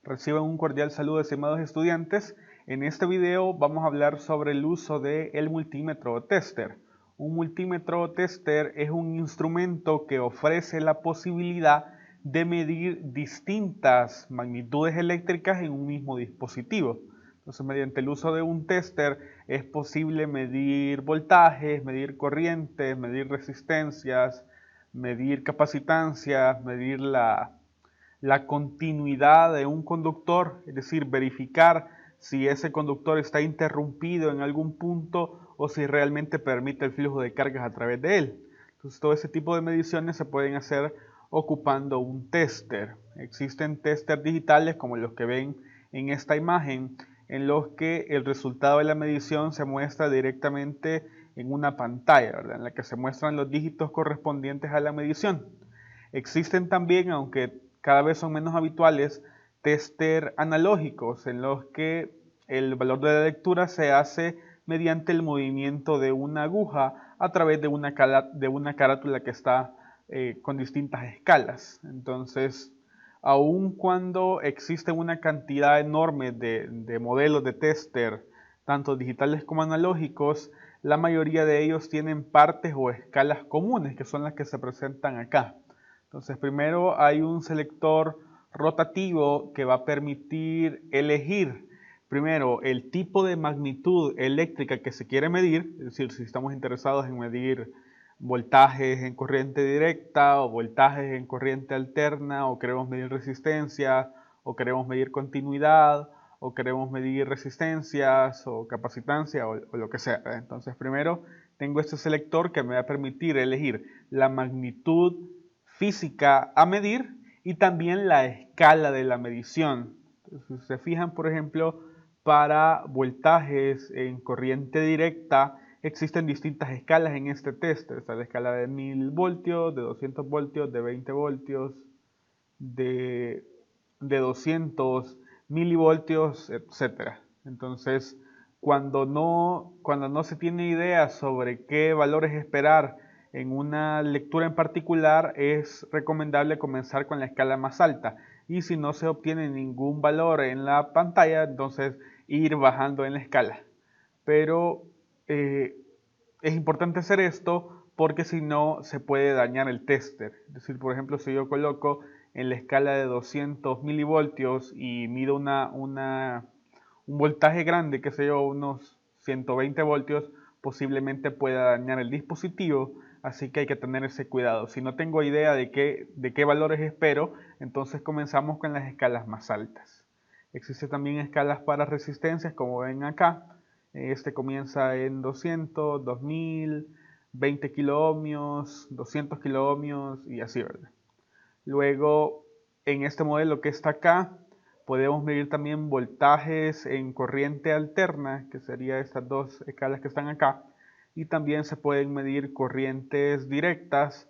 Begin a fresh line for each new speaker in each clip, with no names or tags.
Reciban un cordial saludo, estimados estudiantes. En este video vamos a hablar sobre el uso del multímetro tester. Un multímetro tester es un instrumento que ofrece la posibilidad de medir distintas magnitudes eléctricas en un mismo dispositivo. Entonces, mediante el uso de un tester es posible medir voltajes, medir corrientes, medir resistencias, medir capacitancias, medir la continuidad de un conductor, es decir, verificar si ese conductor está interrumpido en algún punto o si realmente permite el flujo de cargas a través de él. Entonces, todo ese tipo de mediciones se pueden hacer ocupando un tester. Existen testers digitales como los que ven en esta imagen, en los que el resultado de la medición se muestra directamente en una pantalla, ¿verdad? En la que se muestran los dígitos correspondientes a la medición. Existen también, aunque cada vez son menos habituales, tester analógicos en los que el valor de la lectura se hace mediante el movimiento de una aguja a través de una carátula que está con distintas escalas. Entonces, aun cuando existe una cantidad enorme de modelos de tester, tanto digitales como analógicos, la mayoría de ellos tienen partes o escalas comunes, que son las que se presentan acá. Entonces, primero hay un selector rotativo que va a permitir elegir primero el tipo de magnitud eléctrica que se quiere medir, es decir, si estamos interesados en medir voltajes en corriente directa o voltajes en corriente alterna, o queremos medir resistencia, o queremos medir continuidad, o queremos medir resistencias o capacitancia o lo que sea. Entonces, primero tengo este selector que me va a permitir elegir la magnitud física a medir y también la escala de la medición. Entonces, si se fijan, por ejemplo, para voltajes en corriente directa existen distintas escalas en este tester. Está la escala de 1000 voltios, de 200 voltios, de 20 voltios, de 200 milivoltios, etc. Entonces, cuando no se tiene idea sobre qué valores esperar en una lectura en particular, es recomendable comenzar con la escala más alta. Y si no se obtiene ningún valor en la pantalla, entonces ir bajando en la escala. Pero es importante hacer esto porque si no se puede dañar el tester. Es decir, por ejemplo, si yo coloco en la escala de 200 milivoltios y mido un voltaje grande, que sé yo, unos 120 voltios, posiblemente pueda dañar el dispositivo, así que hay que tener ese cuidado. Si no tengo idea de qué valores espero, entonces comenzamos con las escalas más altas. Existen también escalas para resistencias, como ven acá. Este comienza en 200, 2000, 20 kiloohmios, 200 kiloohmios y así, ¿verdad? Luego, en este modelo que está acá, podemos medir también voltajes en corriente alterna, que serían estas dos escalas que están acá, y también se pueden medir corrientes directas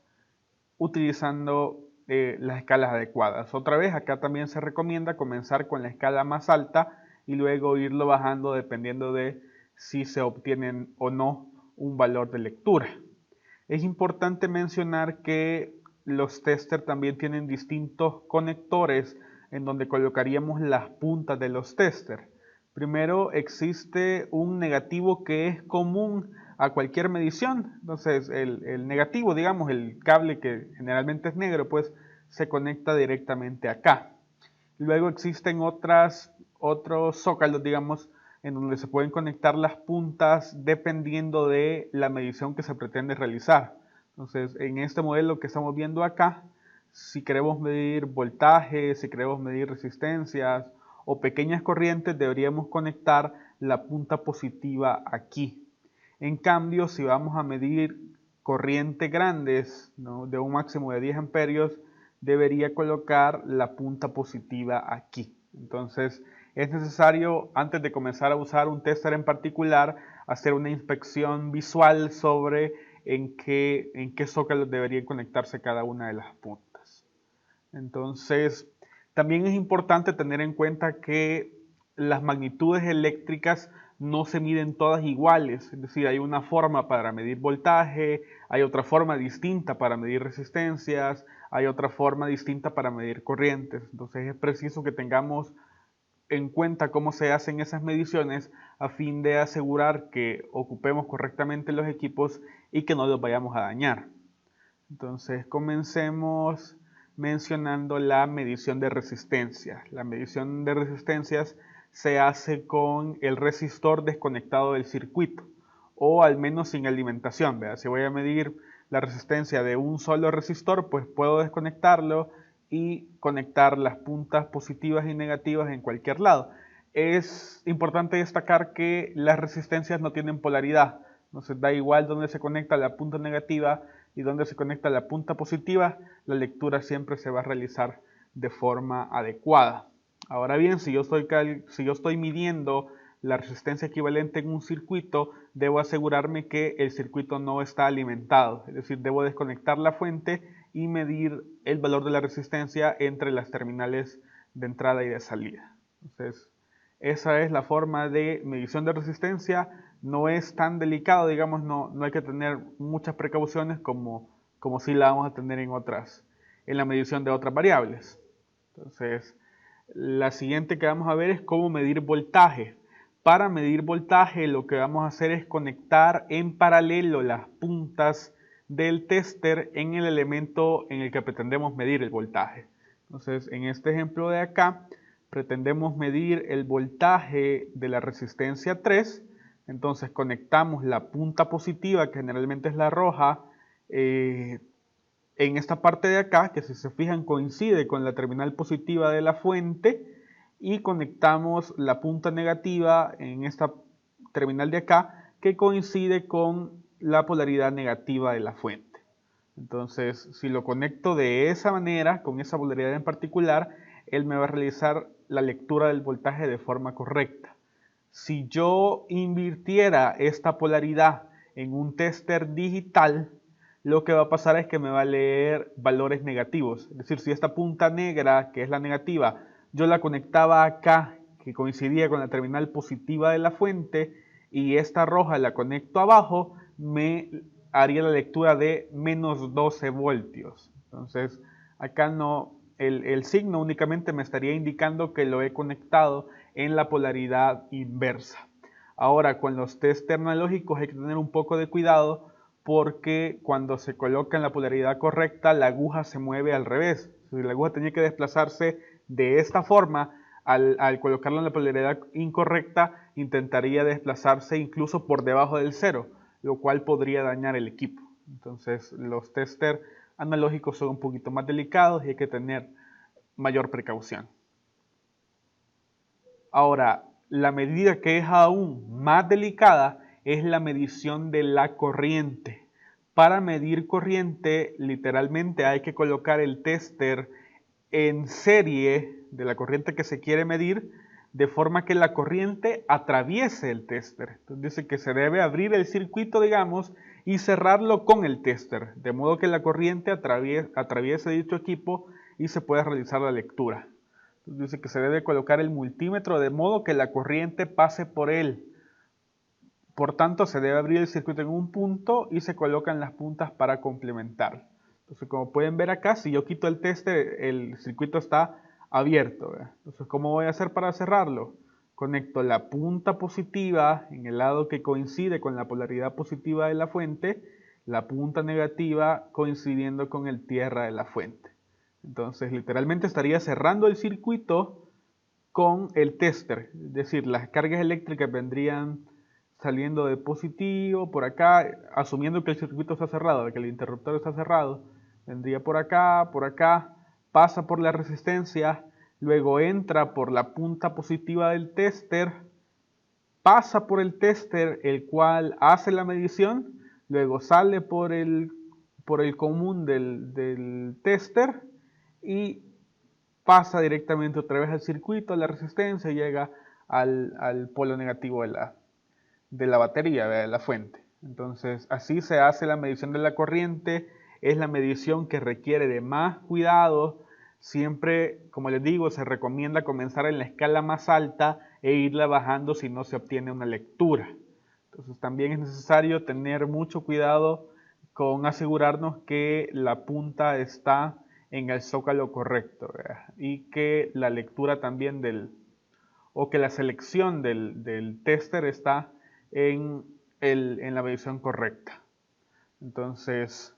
utilizando las escalas adecuadas. Otra vez, acá también se recomienda comenzar con la escala más alta y luego irlo bajando dependiendo de si se obtienen o no un valor de lectura. Es importante mencionar que los testers también tienen distintos conectores en donde colocaríamos las puntas de los testers. Primero existe un negativo que es común a cualquier medición. Entonces el negativo, digamos, el cable que generalmente es negro, pues se conecta directamente acá. Luego existen otros zócalos, digamos, en donde se pueden conectar las puntas dependiendo de la medición que se pretende realizar. Entonces, en este modelo que estamos viendo acá, si queremos medir voltajes, si queremos medir resistencias o pequeñas corrientes, deberíamos conectar la punta positiva aquí. En cambio, si vamos a medir corrientes grandes, ¿no?, de un máximo de 10 amperios, debería colocar la punta positiva aquí. Entonces, es necesario, antes de comenzar a usar un tester en particular, hacer una inspección visual sobre en qué zócalos deberían conectarse cada una de las puntas. Entonces, también es importante tener en cuenta que las magnitudes eléctricas no se miden todas iguales, es decir, hay una forma para medir voltaje, hay otra forma distinta para medir resistencias, hay otra forma distinta para medir corrientes. Entonces es preciso que tengamos en cuenta cómo se hacen esas mediciones a fin de asegurar que ocupemos correctamente los equipos y que no los vayamos a dañar. Entonces comencemos mencionando la medición de resistencia. La medición de resistencias se hace con el resistor desconectado del circuito o al menos sin alimentación. ¿Verdad? Si voy a medir la resistencia de un solo resistor, pues puedo desconectarlo y conectar las puntas positivas y negativas en cualquier lado. Es importante destacar que las resistencias no tienen polaridad, entonces da igual donde se conecta la punta negativa y donde se conecta la punta positiva, la lectura siempre se va a realizar de forma adecuada. Ahora bien, si yo estoy midiendo la resistencia equivalente en un circuito, debo asegurarme que el circuito no está alimentado, es decir, debo desconectar la fuente y medir el valor de la resistencia entre las terminales de entrada y de salida. Entonces, esa es la forma de medición de resistencia. No es tan delicado, digamos, no hay que tener muchas precauciones como si la vamos a tener en la medición de otras variables. Entonces, la siguiente que vamos a ver es cómo medir voltaje. Para medir voltaje lo que vamos a hacer es conectar en paralelo las puntas del tester en el elemento en el que pretendemos medir el voltaje. Entonces, en este ejemplo de acá, pretendemos medir el voltaje de la resistencia 3. Entonces conectamos la punta positiva, que generalmente es la roja, en esta parte de acá, que si se fijan coincide con la terminal positiva de la fuente, y conectamos la punta negativa en esta terminal de acá, que coincide con la polaridad negativa de la fuente. Entonces, si lo conecto de esa manera, con esa polaridad en particular, él me va a realizar la lectura del voltaje de forma correcta. Si yo invirtiera esta polaridad en un tester digital, lo que va a pasar es que me va a leer valores negativos. Es decir, si esta punta negra, que es la negativa, yo la conectaba acá, que coincidía con la terminal positiva de la fuente, y esta roja la conecto abajo, me haría la lectura de menos 12 voltios. Entonces, acá no, el signo únicamente me estaría indicando que lo he conectado en la polaridad inversa. Ahora, con los test analógicos hay que tener un poco de cuidado porque cuando se coloca en la polaridad correcta, la aguja se mueve al revés. Si la aguja tenía que desplazarse de esta forma, al colocarla en la polaridad incorrecta, intentaría desplazarse incluso por debajo del cero, lo cual podría dañar el equipo. Entonces, los tester analógicos son un poquito más delicados y hay que tener mayor precaución. Ahora, la medida que es aún más delicada es la medición de la corriente. Para medir corriente, literalmente hay que colocar el tester en serie de la corriente que se quiere medir, de forma que la corriente atraviese el tester. Entonces dice que se debe abrir el circuito, digamos, y cerrarlo con el tester, de modo que la corriente atraviese dicho equipo y se pueda realizar la lectura. Entonces dice que se debe colocar el multímetro de modo que la corriente pase por él. Por tanto, se debe abrir el circuito en un punto y se colocan las puntas para complementar. Entonces, como pueden ver acá, si yo quito el tester, el circuito está abierto. ¿Verdad? Entonces, ¿cómo voy a hacer para cerrarlo? Conecto la punta positiva en el lado que coincide con la polaridad positiva de la fuente, la punta negativa coincidiendo con el tierra de la fuente. Entonces, literalmente estaría cerrando el circuito con el tester, es decir, las cargas eléctricas vendrían saliendo de positivo por acá, asumiendo que el circuito está cerrado, que el interruptor está cerrado, vendría por acá, pasa por la resistencia, luego entra por la punta positiva del tester, pasa por el tester, el cual hace la medición, luego sale por el común del tester y pasa directamente otra vez al circuito, a la resistencia, y llega al polo negativo de la batería, de la fuente. Entonces, así se hace la medición de la corriente. Es la medición que requiere de más cuidado, Siempre, como les digo, se recomienda comenzar en la escala más alta e irla bajando si no se obtiene una lectura. Entonces también es necesario tener mucho cuidado con asegurarnos que la punta está en el zócalo correcto, ¿verdad? Y que la lectura también o que la selección del tester está en la medición correcta. Entonces,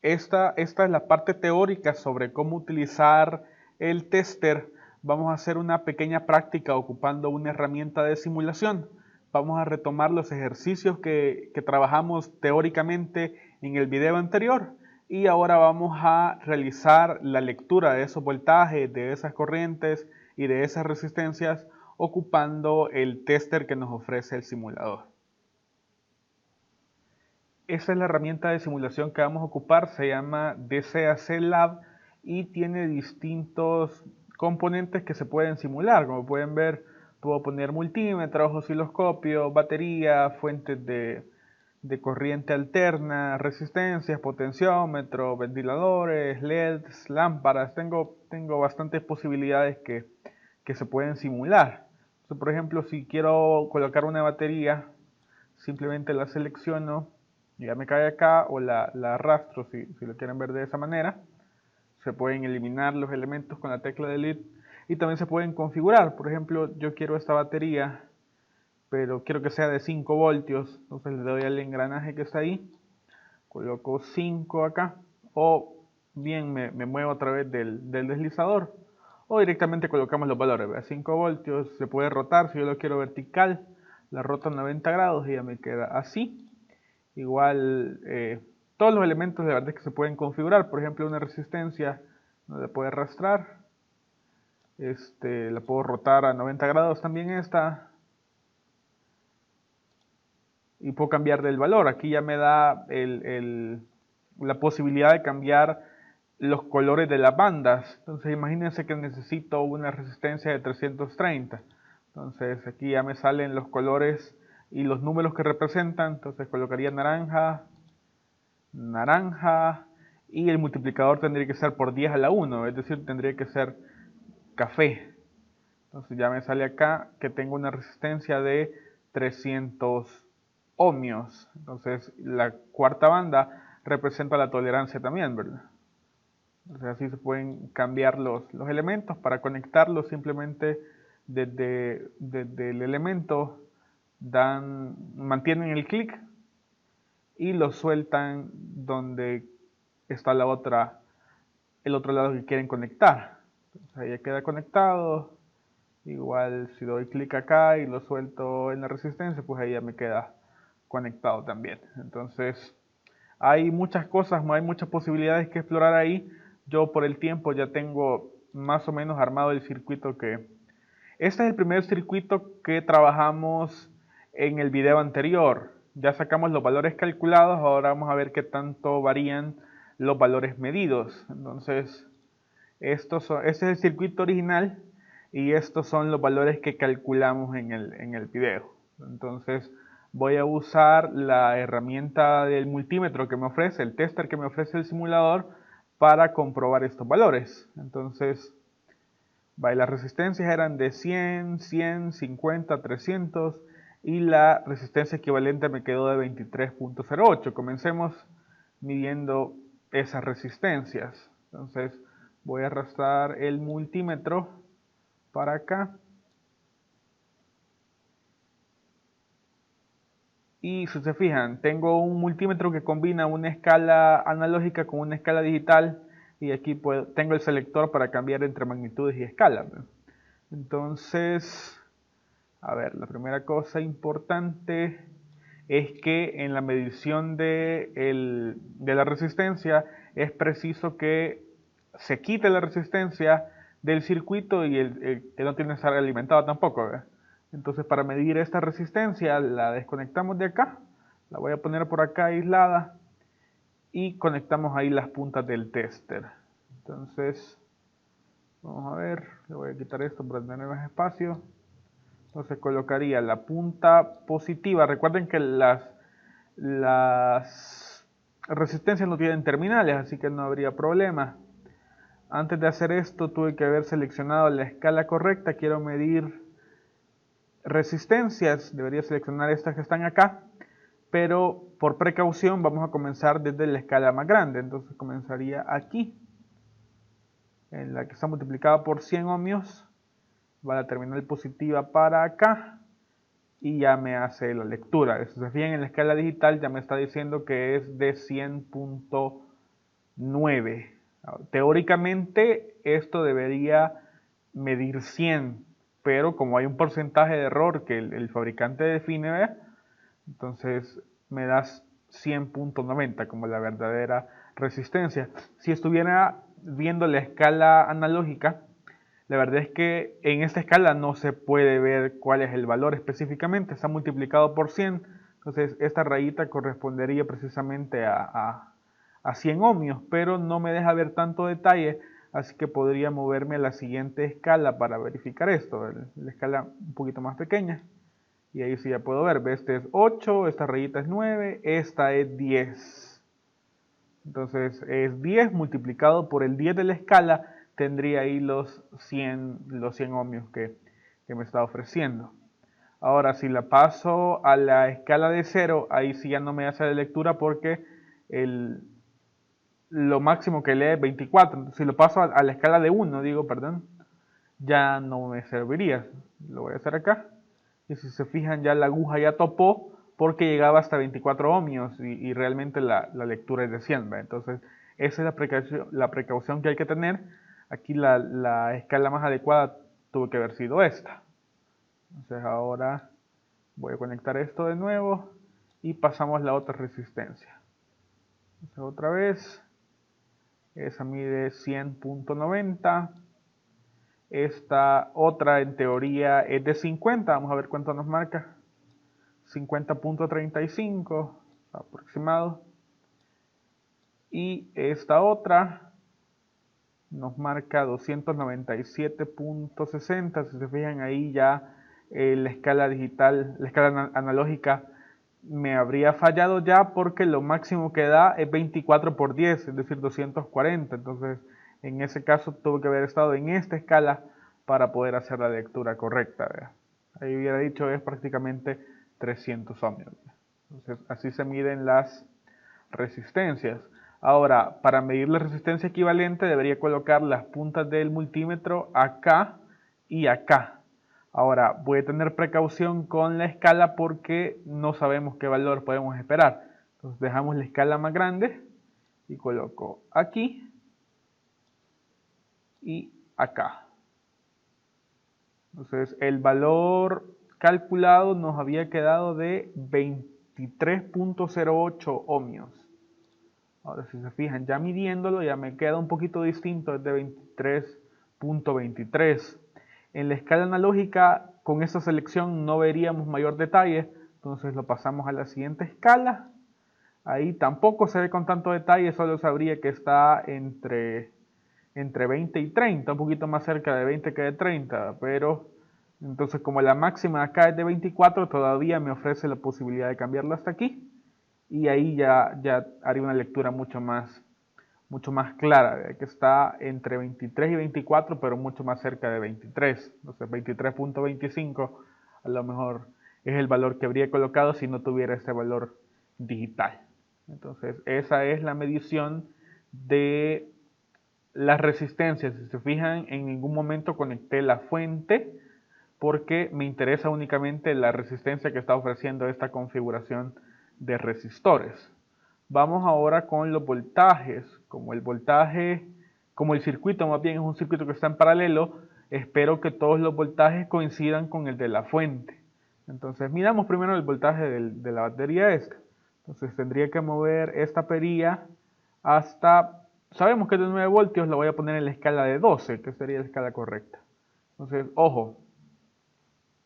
esta es la parte teórica sobre cómo utilizar el tester. Vamos a hacer una pequeña práctica ocupando una herramienta de simulación. Vamos a retomar los ejercicios que trabajamos teóricamente en el video anterior y ahora vamos a realizar la lectura de esos voltajes, de esas corrientes y de esas resistencias ocupando el tester que nos ofrece el simulador. Esa es la herramienta de simulación que vamos a ocupar, se llama DCAC Lab y tiene distintos componentes que se pueden simular. Como pueden ver, puedo poner multímetros, osciloscopios, batería, fuentes de corriente alterna, resistencias, potenciómetro, ventiladores, LEDs, lámparas. Tengo bastantes posibilidades que se pueden simular. Entonces, por ejemplo, si quiero colocar una batería, simplemente la selecciono, ya me cae acá, o la arrastro si lo quieren ver de esa manera. Se pueden eliminar los elementos con la tecla Delete y también se pueden configurar. Por ejemplo, yo quiero esta batería, pero quiero que sea de 5 voltios, entonces le doy al engranaje que está ahí, coloco 5 acá, o bien me muevo a través del deslizador, o directamente colocamos los valores. 5 voltios, se puede rotar, si yo lo quiero vertical, la roto a 90 grados y ya me queda así. Igual, todos los elementos de verdad que se pueden configurar. Por ejemplo, una resistencia no la puede arrastrar, la puedo rotar a 90 grados también esta, y puedo cambiar del valor. Aquí ya me da la posibilidad de cambiar los colores de las bandas. Entonces imagínense que necesito una resistencia de 330. Entonces aquí ya me salen los colores y los números que representan. Entonces colocaría naranja, naranja, y el multiplicador tendría que ser por 10 a la 1, es decir, tendría que ser café. Entonces ya me sale acá que tengo una resistencia de 300 ohmios. Entonces la cuarta banda representa la tolerancia también, ¿verdad? Entonces así se pueden cambiar los elementos para conectarlos. Simplemente desde el elemento mantienen el clic y lo sueltan donde está el otro lado que quieren conectar. Entonces ahí ya queda conectado. Igual si doy clic acá y lo suelto en la resistencia, pues ahí ya me queda conectado también. Entonces hay muchas cosas, hay muchas posibilidades que explorar ahí. Yo por el tiempo ya tengo más o menos armado el circuito que... Este es el primer circuito que trabajamos en el video anterior. Ya sacamos los valores calculados, ahora vamos a ver qué tanto varían los valores medidos. Entonces, este es el circuito original y estos son los valores que calculamos en el video. Entonces, voy a usar la herramienta del multímetro que me ofrece, el tester que me ofrece el simulador, para comprobar estos valores. Entonces, las resistencias eran de 100, 100, 50, 300 y la resistencia equivalente me quedó de 23.08. Comencemos midiendo esas resistencias. Entonces voy a arrastrar el multímetro para acá. Y si se fijan, tengo un multímetro que combina una escala analógica con una escala digital. Y aquí tengo el selector para cambiar entre magnitudes y escalas. Entonces, a ver, la primera cosa importante es que en la medición de la resistencia es preciso que se quite la resistencia del circuito y el no tiene que estar alimentado tampoco, ¿verdad? Entonces, para medir esta resistencia la desconectamos de acá, la voy a poner por acá aislada y conectamos ahí las puntas del tester. Entonces, vamos a ver, le voy a quitar esto para tener más espacio. Entonces colocaría la punta positiva. Recuerden que las resistencias no tienen terminales, así que no habría problema. Antes de hacer esto tuve que haber seleccionado la escala correcta. Quiero medir resistencias, debería seleccionar estas que están acá, pero por precaución vamos a comenzar desde la escala más grande. Entonces comenzaría aquí, en la que está multiplicada por 100 ohmios, va la terminal positiva para acá y ya me hace la lectura. Si se fijan en la escala digital ya me está diciendo que es de 100.9. Teóricamente esto debería medir 100, pero como hay un porcentaje de error que el fabricante define, ¿ve? Entonces me das 100.90 como la verdadera resistencia. Si estuviera viendo la escala analógica, la verdad es que en esta escala no se puede ver cuál es el valor específicamente, está multiplicado por 100, entonces esta rayita correspondería precisamente a 100 ohmios, pero no me deja ver tanto detalle, así que podría moverme a la siguiente escala para verificar esto, la escala un poquito más pequeña. Y ahí sí ya puedo ver, este es 8, esta rayita es 9, esta es 10. Entonces es 10 multiplicado por el 10 de la escala, tendría ahí los 100 ohmios que me está ofreciendo. Ahora si la paso a la escala de 0, ahí sí ya no me hace la lectura porque lo máximo que lee es 24. Entonces, si lo paso a la escala de 1, ya no me serviría. Lo voy a hacer acá. Y si se fijan, ya la aguja ya topó porque llegaba hasta 24 ohmios y realmente la lectura es de 100. ¿Ve? Entonces esa es la precaución que hay que tener. Aquí la escala más adecuada tuvo que haber sido esta. Entonces ahora voy a conectar esto de nuevo y pasamos la otra resistencia. Entonces otra vez, esa mide 100.90. Esta otra en teoría es de 50, vamos a ver cuánto nos marca. 50.35 aproximado. Y esta otra nos marca 297.60. Si se fijan ahí ya la escala digital, la escala analógica me habría fallado ya porque lo máximo que da es 24 por 10, es decir 240. Entonces en ese caso tuve que haber estado en esta escala para poder hacer la lectura correcta. ¿Verdad? Ahí hubiera dicho es prácticamente 300 ohmios. Entonces así se miden las resistencias. Ahora, para medir la resistencia equivalente debería colocar las puntas del multímetro acá y acá. Ahora, voy a tener precaución con la escala porque no sabemos qué valor podemos esperar. Entonces dejamos la escala más grande y coloco aquí y acá. Entonces el valor calculado nos había quedado de 23.08 ohmios. Ahora si se fijan, ya midiéndolo ya me queda un poquito distinto, es de 23.23. En la escala analógica con esta selección no veríamos mayor detalle, entonces lo pasamos a la siguiente escala. Ahí tampoco se ve con tanto detalle, solo sabría que está entre 20 y 30, un poquito más cerca de 20 que de 30, pero entonces como la máxima acá es de 24, todavía me ofrece la posibilidad de cambiarlo hasta aquí y ahí ya haría una lectura mucho más clara, que está entre 23 y 24, pero mucho más cerca de 23, entonces 23.25 a lo mejor es el valor que habría colocado si no tuviera este valor digital. Entonces esa es la medición de las resistencias. Si se fijan, en ningún momento conecté la fuente porque me interesa únicamente la resistencia que está ofreciendo esta configuración de resistores. Vamos ahora con los voltajes. Como el circuito más bien es un circuito que está en paralelo, espero que todos los voltajes coincidan con el de la fuente. Entonces miramos primero el voltaje de la batería esta. Entonces tendría que mover esta perilla hasta, sabemos que es de 9 voltios, lo voy a poner en la escala de 12, que sería la escala correcta. Entonces, ojo,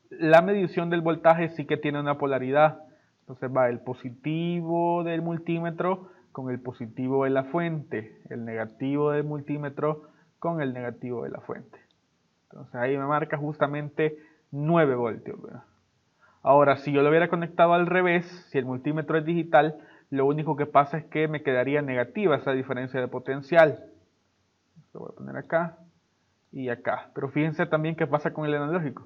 la medición del voltaje sí que tiene una polaridad. Entonces va el positivo del multímetro con el positivo de la fuente, el negativo del multímetro con el negativo de la fuente. Entonces ahí me marca justamente 9 voltios. ¿Verdad? Ahora, si yo lo hubiera conectado al revés, si el multímetro es digital, lo único que pasa es que me quedaría negativa esa diferencia de potencial. Lo voy a poner acá y acá. Pero fíjense también qué pasa con el analógico.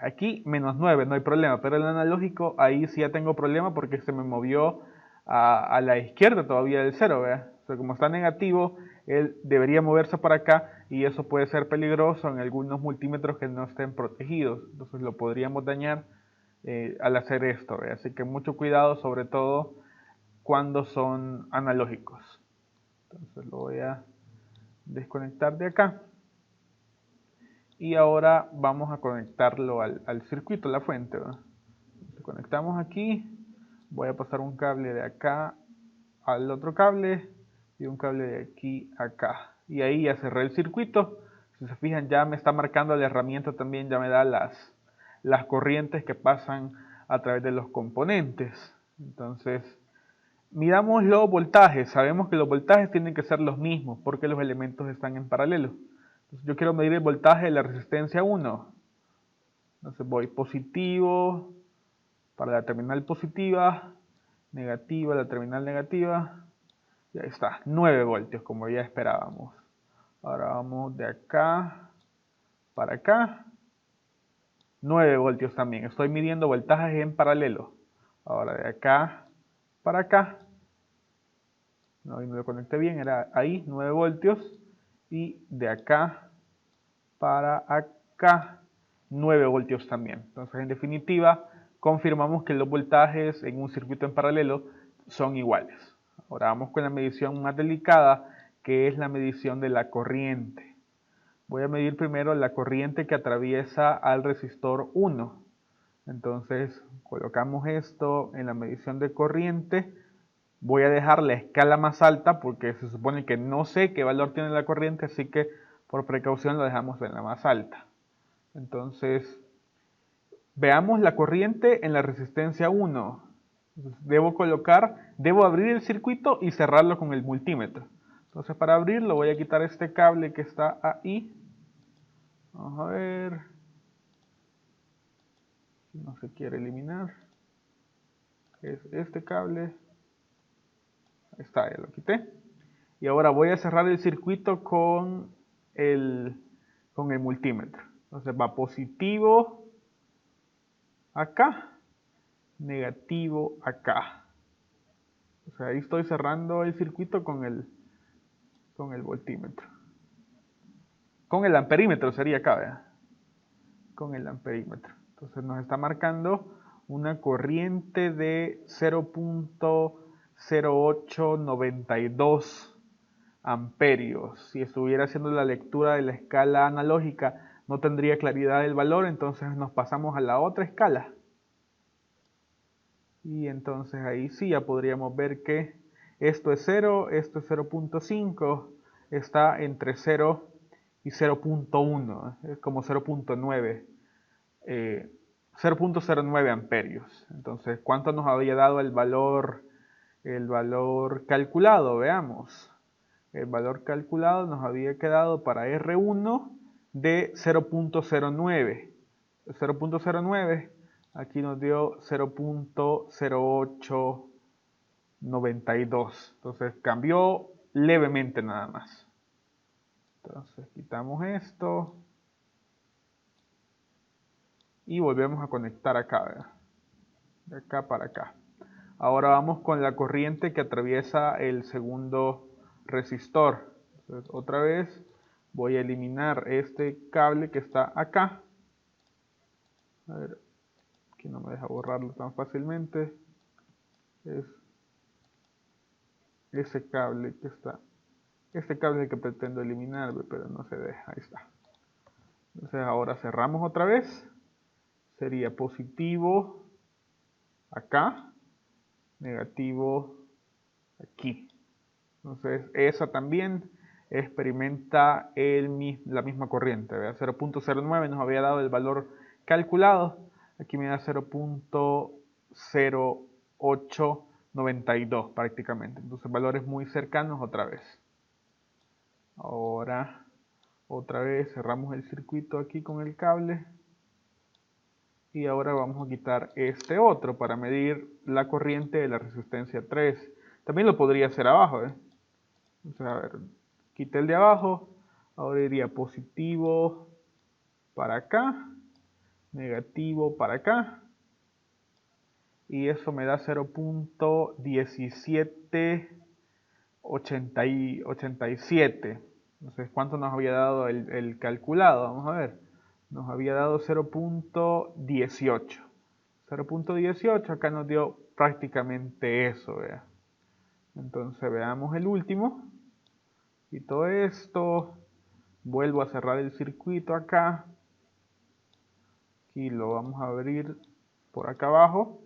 Aquí menos 9, no hay problema, pero el analógico ahí sí ya tengo problema porque se me movió a la izquierda todavía del 0, ¿verdad? O sea, como está negativo, él debería moverse para acá y eso puede ser peligroso en algunos multímetros que no estén protegidos. Entonces lo podríamos dañar al hacer esto, ¿verdad? Así que mucho cuidado, sobre todo cuando son analógicos. Entonces lo voy a desconectar de acá. Y ahora vamos a conectarlo al circuito, la fuente, ¿verdad? Conectamos aquí, voy a pasar un cable de acá al otro cable y un cable de aquí a acá. Y ahí ya cerré el circuito. Si se fijan, ya me está marcando la herramienta también, ya me da las corrientes que pasan a través de los componentes. Entonces, midamos los voltajes. Sabemos que los voltajes tienen que ser los mismos porque los elementos están en paralelo. Entonces, yo quiero medir el voltaje de la resistencia 1. Entonces voy positivo para la terminal positiva, negativa la terminal negativa. Y ahí está, 9 voltios como ya esperábamos. Ahora vamos de acá para acá. 9 voltios también. Estoy midiendo voltajes en paralelo. Ahora de acá para acá. No, no lo conecté bien, era ahí, 9 voltios. Y de acá para acá, 9 voltios también. Entonces, en definitiva, confirmamos que los voltajes en un circuito en paralelo son iguales. Ahora vamos con la medición más delicada, que es la medición de la corriente. Voy a medir primero la corriente que atraviesa al resistor 1. Entonces, colocamos esto en la medición de corriente. Voy a dejar la escala más alta porque se supone que no sé qué valor tiene la corriente, así que por precaución lo dejamos en la más alta. Entonces, veamos la corriente en la resistencia 1. Debo abrir el circuito y cerrarlo con el multímetro. Entonces, para abrirlo voy a quitar este cable que está ahí. Vamos a ver si no se quiere eliminar. Es este cable. Ahí está, ya lo quité. Y ahora voy a cerrar el circuito con el multímetro. Entonces va positivo acá, negativo acá. O sea, ahí estoy cerrando el circuito con el voltímetro. Con el amperímetro sería acá, ¿verdad? Con el amperímetro. Entonces nos está marcando una corriente de 0.0892 amperios. Si estuviera haciendo la lectura de la escala analógica, no tendría claridad del valor, entonces nos pasamos a la otra escala. Y entonces ahí sí ya podríamos ver que esto es 0, esto es 0.5, está entre 0 y 0.1, es como 0.9, 0.09 amperios. Entonces, ¿cuánto nos había dado el valor calculado? Veamos. El valor calculado nos había quedado para R1 de 0.09. 0.09 aquí nos dio 0.0892. Entonces cambió levemente nada más. Entonces quitamos esto. Y volvemos a conectar acá, ¿verdad? De acá para acá. Ahora vamos con la corriente que atraviesa el segundo resistor. Entonces, otra vez voy a eliminar este cable que está acá. A ver, aquí no me deja borrarlo tan fácilmente. Es ese cable que está. Este cable es el que pretendo eliminar, pero no se deja. Ahí está. Entonces ahora cerramos otra vez. Sería positivo acá, negativo aquí. Entonces esa también experimenta la misma corriente. 0.09 nos había dado el valor calculado. Aquí me da 0.0892 prácticamente. Entonces valores muy cercanos otra vez. Ahora otra vez cerramos el circuito aquí con el cable. Y ahora vamos a quitar este otro para medir la corriente de la resistencia 3. También lo podría hacer abajo, Entonces, a ver, Quité el de abajo, ahora iría positivo para acá, negativo para acá, y eso me da 0.1787. Entonces, ¿cuánto nos había dado el calculado? Vamos a ver. Nos había dado 0.18. 0.18 acá nos dio prácticamente eso, vea. Entonces veamos el último. Quito esto. Vuelvo a cerrar el circuito acá. Aquí lo vamos a abrir por acá abajo.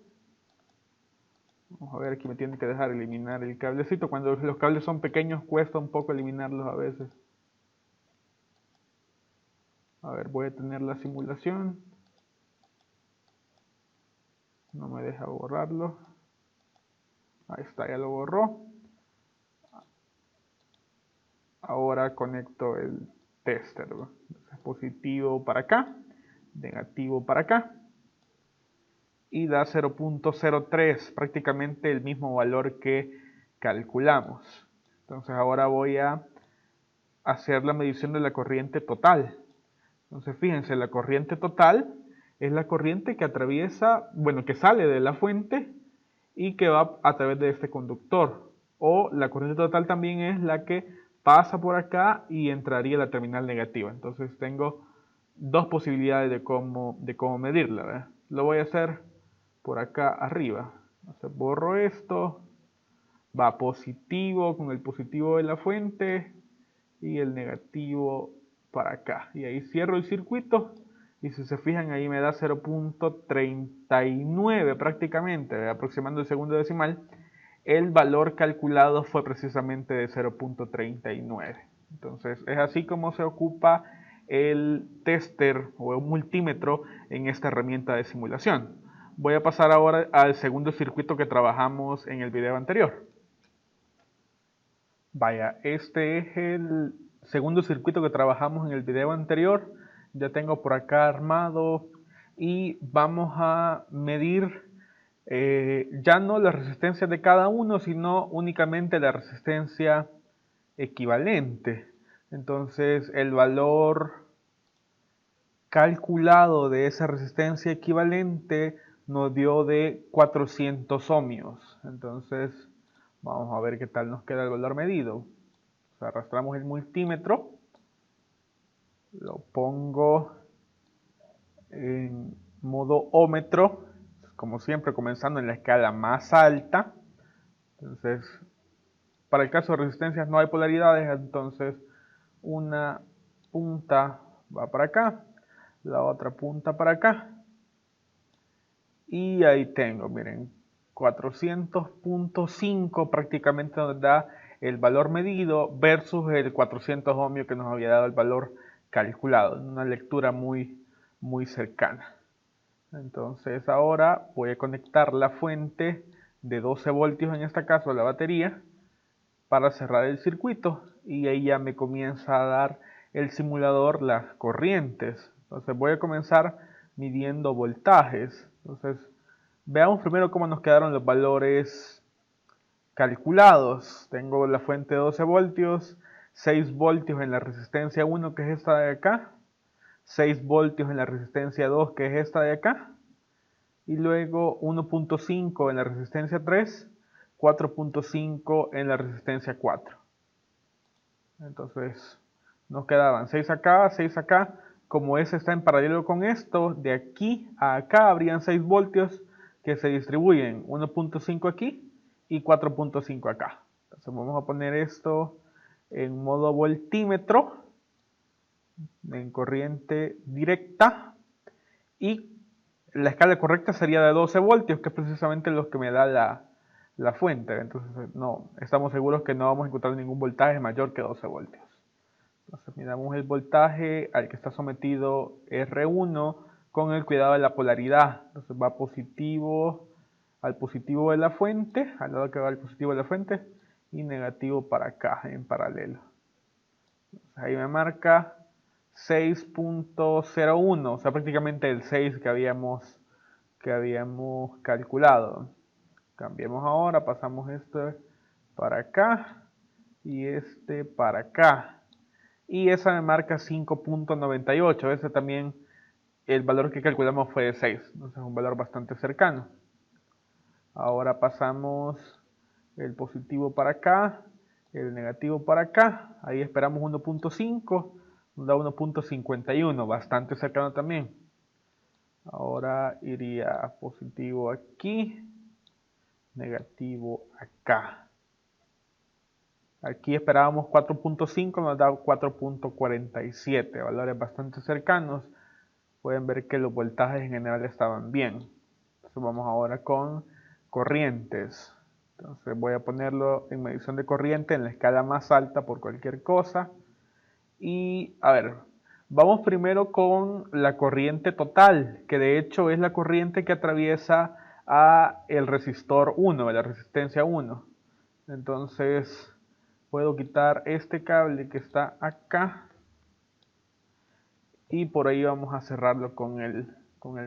Vamos a ver, aquí me tiene que dejar eliminar el cablecito. Cuando los cables son pequeños cuesta un poco eliminarlos a veces. A ver, voy a tener la simulación. No me deja borrarlo. Ahí está, ya lo borró. Ahora conecto el tester. Entonces, positivo para acá, negativo para acá. Y da 0.03, prácticamente el mismo valor que calculamos. Entonces ahora voy a hacer la medición de la corriente total. Entonces fíjense, la corriente total es la corriente que atraviesa, bueno, que sale de la fuente y que va a través de este conductor. O la corriente total también es la que pasa por acá y entraría a la terminal negativa. Entonces tengo dos posibilidades de cómo medirla, ¿verdad? Lo voy a hacer por acá arriba. Entonces borro esto, va positivo con el positivo de la fuente y el negativo para acá. Y ahí cierro el circuito y si se fijan ahí me da 0.39 prácticamente, aproximando el segundo decimal. El valor calculado fue precisamente de 0.39. Entonces es así como se ocupa el tester o un multímetro en esta herramienta de simulación. Voy a pasar ahora al segundo circuito que trabajamos en el video anterior. Vaya, este es el segundo circuito que trabajamos en el video anterior. Ya tengo por acá armado y vamos a medir ya no la resistencia de cada uno, sino únicamente la resistencia equivalente. Entonces el valor calculado de esa resistencia equivalente nos dio de 400 ohmios. Entonces vamos a ver qué tal nos queda el valor medido. Arrastramos el multímetro, lo pongo en modo ómetro, como siempre comenzando en la escala más alta. Entonces, para el caso de resistencias no hay polaridades, entonces una punta va para acá, la otra punta para acá. Y ahí tengo, miren, 400.5 prácticamente nos da el valor medido versus el 400 ohmios que nos había dado el valor calculado. Una lectura muy cercana. Entonces ahora voy a conectar la fuente de 12 voltios, en este caso la batería, para cerrar el circuito. Y ahí ya me comienza a dar el simulador las corrientes. Entonces voy a comenzar midiendo voltajes. Entonces veamos primero cómo nos quedaron los valores calculados. Tengo la fuente de 12 voltios, 6 voltios en la resistencia 1, que es esta de acá, 6 voltios en la resistencia 2, que es esta de acá, y luego 1.5 en la resistencia 3, 4.5 en la resistencia 4. Entonces nos quedaban 6 acá, 6 acá. Como ese está en paralelo con esto, de aquí a acá habrían 6 voltios que se distribuyen 1.5 aquí y 4.5 acá. Entonces vamos a poner esto en modo voltímetro, en corriente directa, y la escala correcta sería de 12 voltios, que es precisamente lo que me da la fuente. Entonces no, estamos seguros que no vamos a encontrar ningún voltaje mayor que 12 voltios. Entonces miramos el voltaje al que está sometido R1 con el cuidado de la polaridad. Entonces va positivo al positivo de la fuente, al lado que va el positivo de la fuente, y negativo para acá en paralelo. Entonces ahí me marca 6.01, o sea prácticamente el 6 que habíamos calculado. Cambiemos ahora, pasamos esto para acá y este para acá. Y esa me marca 5.98. Ese también, el valor que calculamos fue de 6. Entonces es un valor bastante cercano. Ahora pasamos el positivo para acá, el negativo para acá. Ahí esperamos 1.5, nos da 1.51, bastante cercano también. Ahora iría positivo aquí, negativo acá. Aquí esperábamos 4.5, nos da 4.47, valores bastante cercanos. Pueden ver que los voltajes en general estaban bien. Entonces vamos ahora con corrientes. Entonces voy a ponerlo en medición de corriente en la escala más alta por cualquier cosa. Y a ver, vamos primero con la corriente total, que de hecho es la corriente que atraviesa a el resistor 1, la resistencia 1. Entonces puedo quitar este cable que está acá y por ahí vamos a cerrarlo con el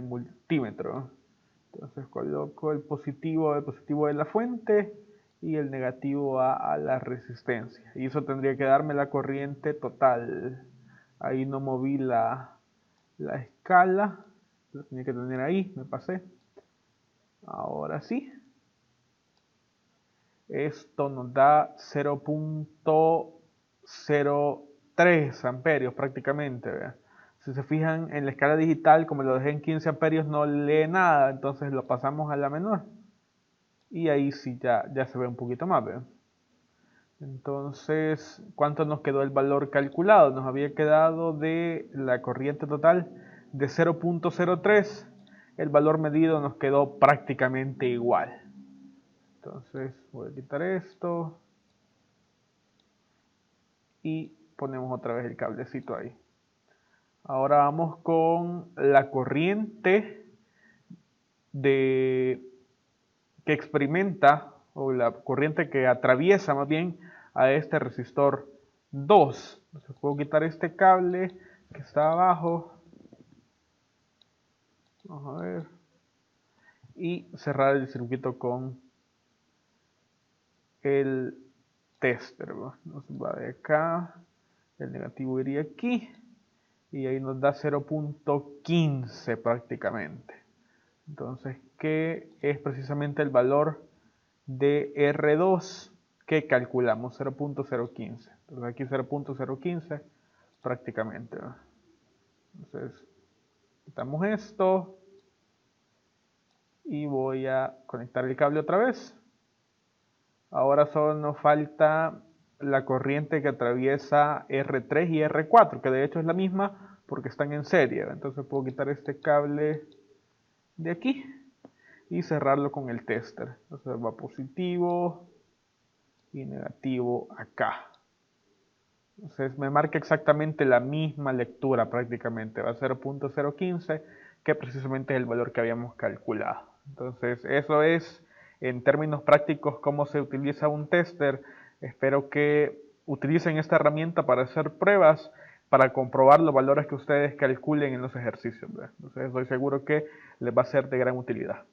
multímetro. Entonces coloco el positivo de la fuente y el negativo a la resistencia. Y eso tendría que darme la corriente total. Ahí no moví la escala. Lo tenía que tener ahí, me pasé. Ahora sí. Esto nos da 0.03 amperios prácticamente. ¿Vea? Si se fijan en la escala digital, como lo dejé en 15 amperios, no lee nada. Entonces lo pasamos a la menor. Y ahí sí ya se ve un poquito más. ¿Ve? Entonces, ¿cuánto nos quedó el valor calculado? Nos había quedado de la corriente total de 0.03. El valor medido nos quedó prácticamente igual. Entonces voy a quitar esto y ponemos otra vez el cablecito ahí. Ahora vamos con la corriente que experimenta, o la corriente que atraviesa más bien a este resistor 2. Entonces puedo quitar este cable que está abajo. Vamos a ver. Y cerrar el circuito con el tester. Nos va de acá. El negativo iría aquí. Y ahí nos da 0.15 prácticamente. Entonces, ¿qué es precisamente el valor de R2 que calculamos? 0.015. Entonces aquí 0.015 prácticamente. Entonces, quitamos esto. Y voy a conectar el cable otra vez. Ahora solo nos falta la corriente que atraviesa R3 y R4, que de hecho es la misma porque están en serie. Entonces puedo quitar este cable de aquí y cerrarlo con el tester. Entonces va positivo y negativo acá. Entonces me marca exactamente la misma lectura prácticamente. Va a 0.015, que precisamente es el valor que habíamos calculado. Entonces eso es en términos prácticos cómo se utiliza un tester. Espero que utilicen esta herramienta para hacer pruebas, para comprobar los valores que ustedes calculen en los ejercicios. Entonces estoy seguro que les va a ser de gran utilidad.